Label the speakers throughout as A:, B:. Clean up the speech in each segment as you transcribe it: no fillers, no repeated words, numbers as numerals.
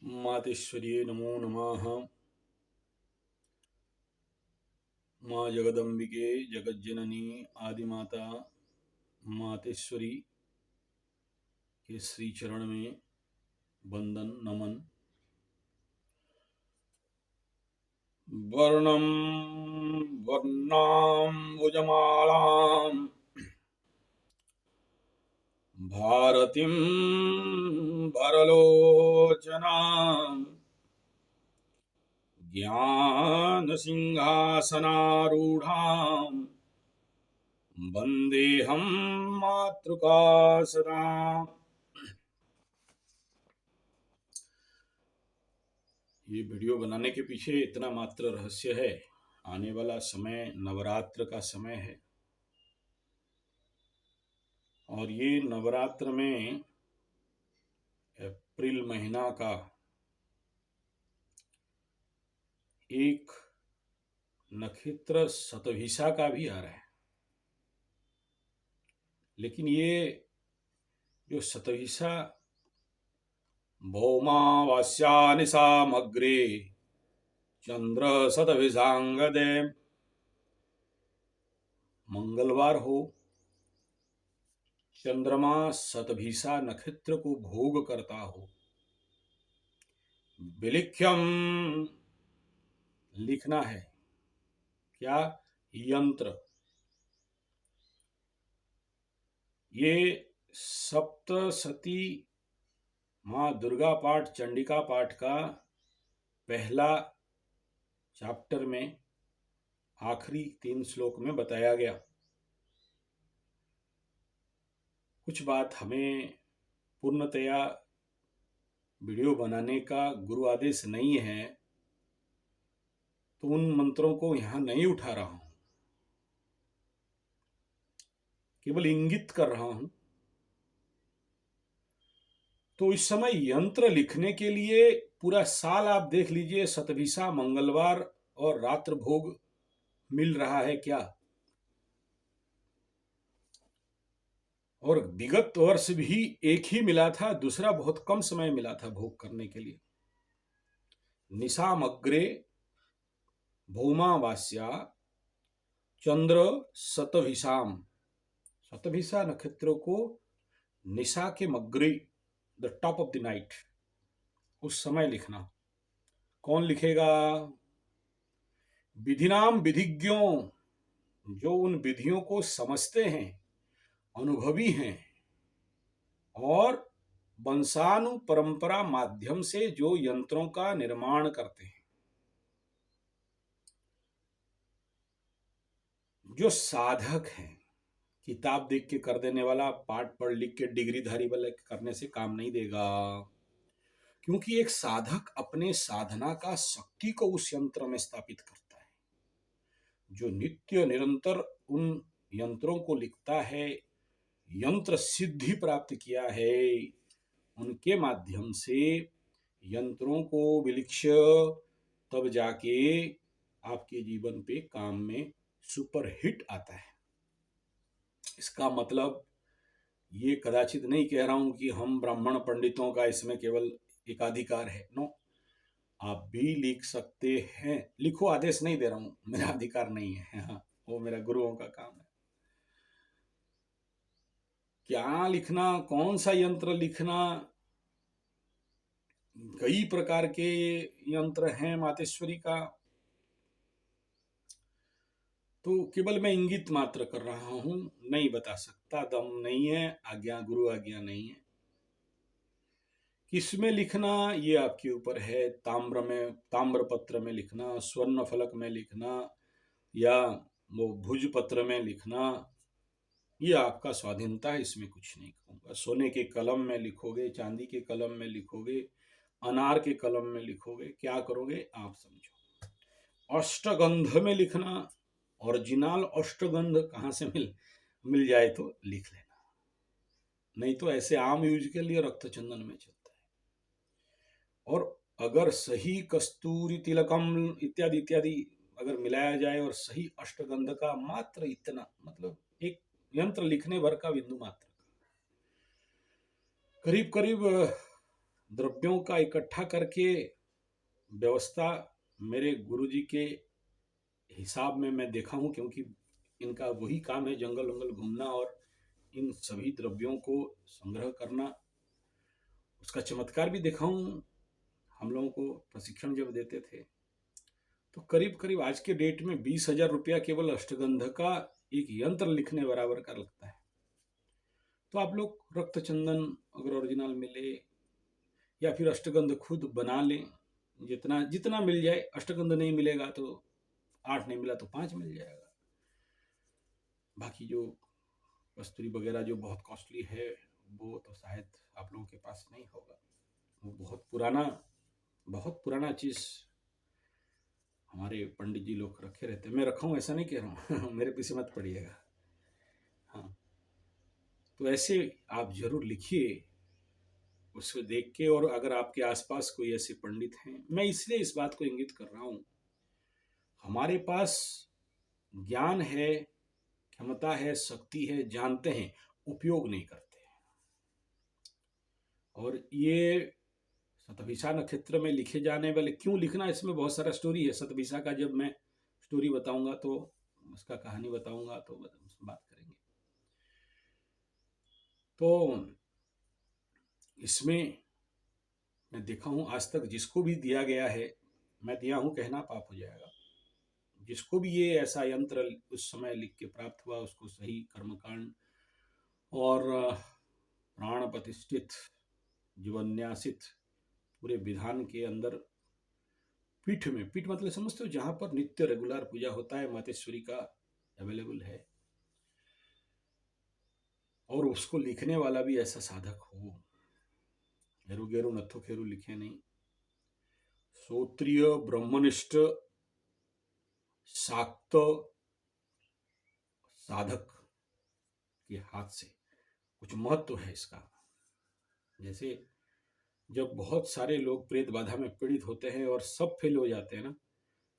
A: मातेश्वर्यै नमो नमः। माँ जगदम्बिके जगज्जननी आदिमाता मातेश्वरी के श्री चरण में वंदन नमन। वर्णं वर्णाम्बुजमालां भारतीं वरलोचनां ज्ञानसिंहासनारूढां वन्देऽहं मातृका सदा। ये वीडियो बनाने के पीछे इतना मात्र रहस्य है। आने वाला समय नवरात्र का समय है और ये नवरात्र में अप्रैल महीना का एक नक्षत्र शतभिषा का भी आ रहा है। लेकिन ये जो शतभिषा भौमावास्या निशामग्रे चंद्र शतभिषांगदे, मंगलवार हो, चंद्रमा शतभिषा नक्षत्र को भोग करता हो, विलिख्यम लिखना है। क्या? यंत्र। ये सप्तशती माँ दुर्गा पाठ चंडिका पाठ का पहला चैप्टर में आखिरी 3 श्लोक में बताया गया। कुछ बात हमें पूर्णतया वीडियो बनाने का गुरु आदेश नहीं है, तो उन मंत्रों को यहाँ नहीं उठा रहा हूं, केवल इंगित कर रहा हूं। तो इस समय यंत्र लिखने के लिए पूरा साल आप देख लीजिए, शतभिषा मंगलवार और रात्र भोग मिल रहा है क्या? और विगत वर्ष भी एक ही मिला था, दूसरा बहुत कम समय मिला था भोग करने के लिए। निशामग्रे भौमावास्या चंद्र शतभिषाम, शतभिषा नक्षत्र को निशा के मग्रे, the top of the night, उस समय लिखना। कौन लिखेगा? विधिनाम विधिज्ञों, जो उन विधियों को समझते हैं, अनुभवी हैं और वंशानु परंपरा माध्यम से जो यंत्रों का निर्माण करते हैं, जो साधक हैं। किताब देख के कर देने वाला, पाठ पढ़ लिख के डिग्रीधारी वाले करने से काम नहीं देगा, क्योंकि एक साधक अपने साधना का शक्ति को उस यंत्र में स्थापित करता है। जो नित्य निरंतर उन यंत्रों को लिखता है, यंत्र सिद्धि प्राप्त किया है, उनके माध्यम से यंत्रों को विलिक्ष तब जाके आपके जीवन पे काम में सुपर हिट आता है। इसका मतलब ये कदाचित नहीं कह रहा हूं कि हम ब्राह्मण पंडितों का इसमें केवल एकाधिकार है। नो, आप भी लिख सकते हैं। लिखो, आदेश नहीं दे रहा हूं, मेरा अधिकार नहीं है। हाँ, वो मेरा गुरुओं का काम है। क्या लिखना, कौन सा यंत्र लिखना, कई प्रकार के यंत्र हैं मातेश्वरी का। तो केवल मैं इंगित मात्र कर रहा हूं, नहीं बता सकता, दम नहीं है, आज्ञा गुरु आज्ञा नहीं है। किसमें लिखना ये आपके ऊपर है। ताम्र में, ताम्र पत्र में लिखना, स्वर्ण फलक में लिखना, या वो भुज पत्र में लिखना, ये आपका स्वाधीनता है, इसमें कुछ नहीं कहूँगा। सोने के कलम में लिखोगे, चांदी के कलम में लिखोगे, अनार के कलम में लिखोगे, क्या करोगे आप समझो। अष्टगंध में लिखना, ओरिजिनल अष्टगंध कहाँ से मिल जाए तो लिख लेना, नहीं तो ऐसे आम यूज के लिए रक्त चंदन में चलता है। और अगर सही कस्तूरी तिलकम इत्यादि इत्यादि अगर मिलाया जाए और सही अष्टगंध का मात्र इतना, मतलब एक यंत्र लिखने भर का बिंदु मात्र, करीब करीब द्रव्यों का इकट्ठा करके व्यवस्था मेरे गुरुजी के हिसाब में मैं देखा हूँ, क्योंकि इनका वही काम है, जंगल वंगल घूमना और इन सभी द्रव्यों को संग्रह करना। उसका चमत्कार भी देखा हूँ। हम लोगों को प्रशिक्षण जब देते थे तो करीब करीब आज के डेट में 20,000 रुपया केवल अष्टगंध का एक यंत्र लिखने बराबर का लगता है। तो आप लोग रक्त चंदन अगर ओरिजिनल मिले या फिर अष्टगंध खुद बना लें, जितना जितना मिल जाए। अष्टगंध नहीं मिलेगा तो 8 नहीं मिला तो 5 मिल जाएगा। बाकी जो कस्तूरी वगैरह जो बहुत कॉस्टली है वो तो शायद आप लोगों के पास नहीं होगा। वो बहुत पुराना चीज़ हमारे पंडित जी लोग रखे रहते हैं। मैं रखा हूँ ऐसा नहीं कह रहा हूँ मेरे पीछे मत पड़िएगा। हाँ, तो ऐसे आप जरूर लिखिए उसको देख के। और अगर आपके आसपास कोई ऐसे पंडित हैं, मैं इसलिए इस बात को इंगित कर रहा हूँ, हमारे पास ज्ञान है, क्षमता है, शक्ति है, जानते हैं, उपयोग नहीं करते। और ये शतभिषा नक्षत्र में लिखे जाने वाले, क्यों लिखना, इसमें बहुत सारा स्टोरी है। शतभिषा का जब मैं स्टोरी बताऊंगा तो उसका कहानी बताऊंगा तो बात करेंगे। तो इसमें मैं देखा हूँ आज तक जिसको भी दिया गया है, मैं दिया हूँ कहना पाप हो जाएगा, जिसको भी ये ऐसा यंत्र उस समय लिख के प्राप्त हुआ उसको सही कर्मकांड और प्राण प्रतिष्ठित जीवन्यासित पूरे विधान के अंदर पीठ में, पीठ मतलब समझते हो जहां पर नित्य रेगुलर पूजा होता है, मातेश्वरी का अवेलेबल है, और उसको लिखने वाला भी ऐसा साधक हो। घेरू घेरू नथु खेरू लिखे नहीं, श्रोत्रिय ब्रह्मनिष्ठ शाक्त साधक के हाथ से कुछ महत्व है इसका। जैसे जब बहुत सारे लोग प्रेत बाधा में पीड़ित होते हैं और सब फेल हो जाते हैं ना,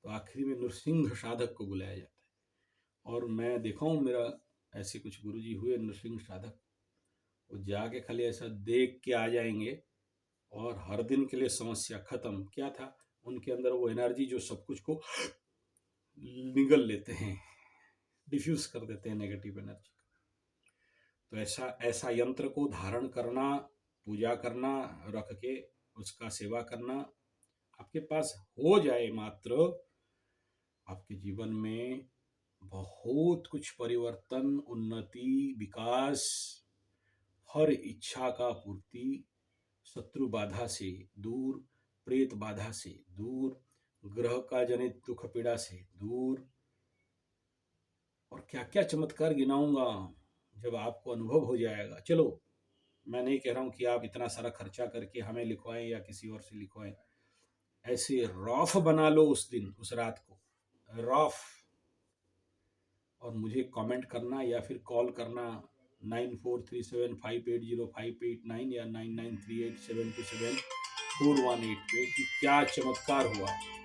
A: तो आखिरी में नृसिंह साधक को बुलाया जाता है। और मैं देखा हूँ, मेरा ऐसे कुछ गुरुजी हुए नृसिंह साधक, वो जाके खाली ऐसा देख के आ जाएंगे और हर दिन के लिए समस्या खत्म। क्या था उनके अंदर, वो एनर्जी जो सब कुछ को निगल लेते हैं, डिफ्यूज कर देते हैं नेगेटिव एनर्जी। तो ऐसा ऐसा यंत्र को धारण करना, पूजा करना, रख के उसका सेवा करना आपके पास हो जाए मात्र, आपके जीवन में बहुत कुछ परिवर्तन, उन्नति, विकास, हर इच्छा का पूर्ति, शत्रु बाधा से दूर, प्रेत बाधा से दूर, ग्रह का जनित दुख पीड़ा से दूर। और क्या क्या चमत्कार गिनाऊंगा जब आपको अनुभव हो जाएगा। चलो, मैं नहीं कह रहा हूं कि आप इतना सारा खर्चा करके हमें लिखवाएं या किसी और से लिखवाएं। ऐसे रॉफ बना लो उस दिन, उस रात को रॉफ, और मुझे कमेंट करना या फिर कॉल करना 9437580589 या 9938727418 पे कि क्या चमत्कार हुआ।